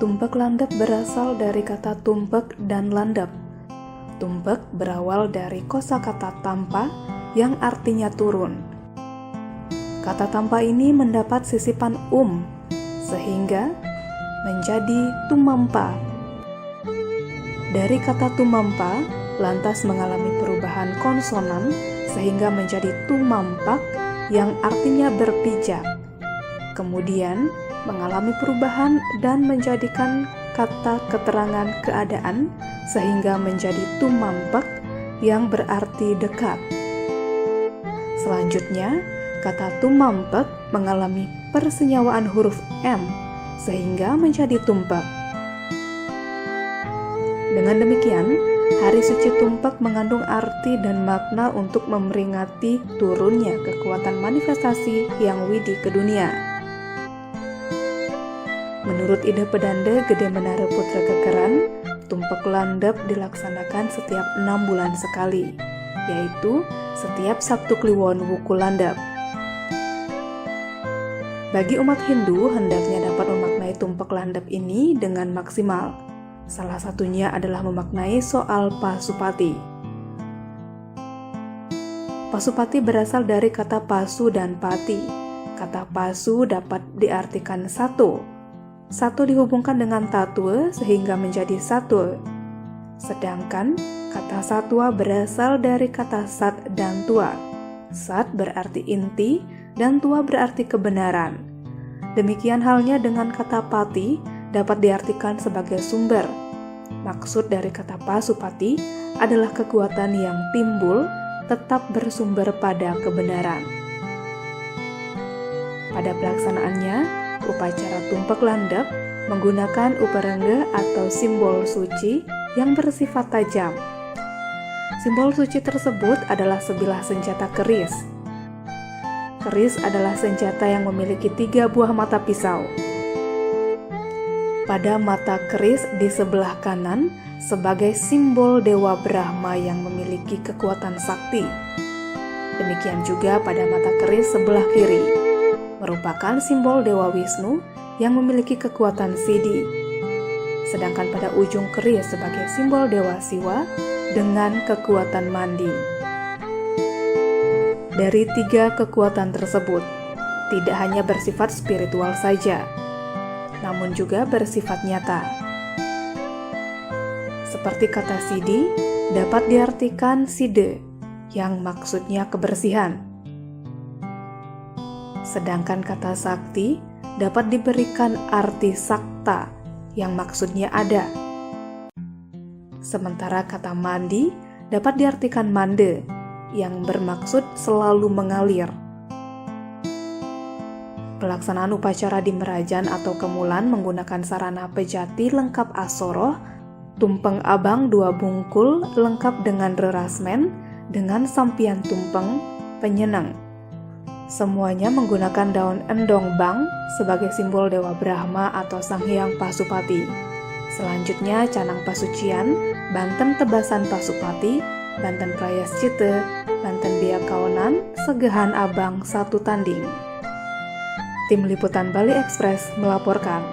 Tumpek landep berasal dari kata tumpek dan landep. Tumpek berawal dari kosakata tampa yang artinya turun. Kata tampa ini mendapat sisipan sehingga menjadi tumampa. Dari kata tumampa lantas mengalami perubahan konsonan sehingga menjadi tumampak yang artinya berpijak. Kemudian mengalami perubahan dan menjadikan kata keterangan keadaan sehingga menjadi tumampak yang berarti dekat. Selanjutnya, kata tumampak mengalami persenyawaan huruf M sehingga menjadi tumpek. Dengan demikian, Hari Suci Tumpek mengandung arti dan makna untuk memperingati turunnya kekuatan manifestasi Hyang Widi ke dunia. Menurut ide Pedanda Gede Menara Putra Kekeran, tumpek landep dilaksanakan setiap 6 bulan sekali, yaitu setiap Sabtu Kliwon Wuku landep. Bagi umat Hindu, hendaknya dapat memaknai tumpek landep ini dengan maksimal. Salah satunya adalah memaknai soal Pasupati. Pasupati berasal dari kata pasu dan pati. Kata pasu dapat diartikan satu. Satu dihubungkan dengan tatwa sehingga menjadi satu. Sedangkan kata satwa berasal dari kata sat dan tua. Sat berarti inti dan tua berarti kebenaran. Demikian halnya dengan kata pati dapat diartikan sebagai sumber. Maksud dari kata pasupati adalah kekuatan yang timbul tetap bersumber pada kebenaran. Pada pelaksanaannya, upacara tumpek landep menggunakan uperengga atau simbol suci yang bersifat tajam. Simbol suci tersebut adalah sebilah senjata keris. Keris adalah senjata yang memiliki 3 buah mata pisau. Pada mata keris di sebelah kanan sebagai simbol Dewa Brahma yang memiliki kekuatan sakti. Demikian juga pada mata keris sebelah kiri, merupakan simbol Dewa Wisnu yang memiliki kekuatan siddhi. Sedangkan pada ujung keris sebagai simbol Dewa Siwa dengan kekuatan mandi. Dari 3 kekuatan tersebut, tidak hanya bersifat spiritual saja, namun juga bersifat nyata. Seperti kata siddhi dapat diartikan siddhe, yang maksudnya kebersihan. Sedangkan kata sakti dapat diberikan arti sakta, yang maksudnya ada. Sementara kata mandi dapat diartikan mande, yang bermaksud selalu mengalir. Pelaksanaan upacara di Merajan atau Kemulan menggunakan sarana pejati lengkap asoroh, tumpeng abang 2 bungkul lengkap dengan rerasmen, dengan sampian tumpeng, penyenang. Semuanya menggunakan daun endong bang sebagai simbol Dewa Brahma atau Sang Hyang Pasupati. Selanjutnya canang pasucian, banten tebasan Pasupati, banten prayascita, banten biakaonan, segehan abang 1 tanding. Tim Liputan Bali Express melaporkan.